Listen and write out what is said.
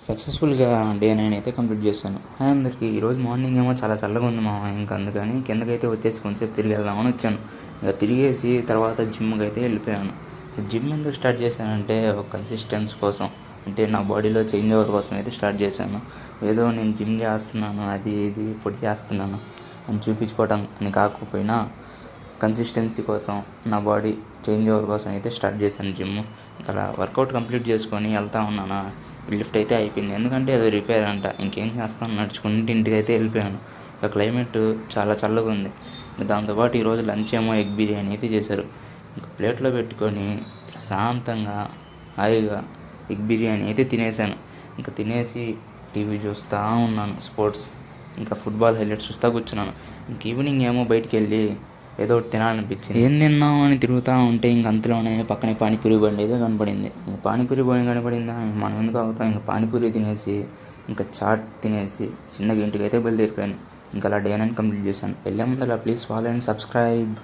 సక్సెస్ఫుల్‌గా డే 9 అయితే కంప్లీట్ చేశాను. హాయ్ అందరికీ. ఈరోజు మార్నింగ్ ఏమో చాలా చల్లగా ఉంది మామ. ఇంక అందుకని కిందకైతే వచ్చేసి కొంచెంసేపు తిరిగెళ్దామని వచ్చాను. ఇక తిరిగేసి తర్వాత జిమ్‌కైతే వెళ్ళిపోయాను. జిమ్ ఎందుకు స్టార్ట్ చేశానంటే ఒక కన్సిస్టెన్సీ కోసం. అంటే నా బాడీలో చేంజ్ ఓవర్ కోసం అయితే స్టార్ట్ చేశాను. ఏదో నేను జిమ్ చేస్తున్నాను, అది ఇది పొడి చేస్తున్నాను అని చూపించుకోవడం అని కాకపోయినా కన్సిస్టెన్సీ కోసం, నా బాడీ చేంజ్ ఓవర్ కోసం అయితే స్టార్ట్ చేశాను జిమ్. అలా వర్కౌట్ కంప్లీట్ చేసుకొని వెళ్తా ఉన్నానా, లిఫ్ట్ అయితే అయిపోయింది. ఎందుకంటే అది రిపేర్ అంట. ఇంకేం చేస్తాను, నడుచుకుంటూ ఇంటికైతే వెళ్ళిపోయాను. ఇక క్లైమేట్ చాలా చల్లగా ఉంది. దాంతోపాటు ఈరోజు లంచ్ ఏమో ఎగ్ బిర్యానీ అయితే చేశారు. ఇంక ప్లేట్లో పెట్టుకొని ప్రశాంతంగా హాయిగా ఎగ్ బిర్యానీ అయితే తినేసాను. ఇంకా తినేసి టీవీ చూస్తూ ఉన్నాను, స్పోర్ట్స్ ఇంకా ఫుట్బాల్ హైలైట్స్ చూస్తూ కూర్చున్నాను. ఇంక ఈవినింగ్ ఏమో బయటికి వెళ్ళి ఏదో ఒకటి తినాలనిపించింది. ఏం తిన్నాం అని తిరుగుతూ ఉంటే ఇంక అంతలోనే పక్కనే పానీపూరి బండి అయితే కనపడింది. ఇంక పానీపూరి బండి కనపడిందా, మనం ఎందుకు అవుతాం, ఇంకా పానీపూరి తినేసి ఇంకా చాట్ తినేసి చిన్నగా ఇంటికి అయితే బయలుదేరిపోయాను. ఇంకా అలా డే 9 కంప్లీట్ చేశాను. వెళ్ళే ముందు అలా ప్లీజ్ ఫాలో అండ్ సబ్స్క్రైబ్.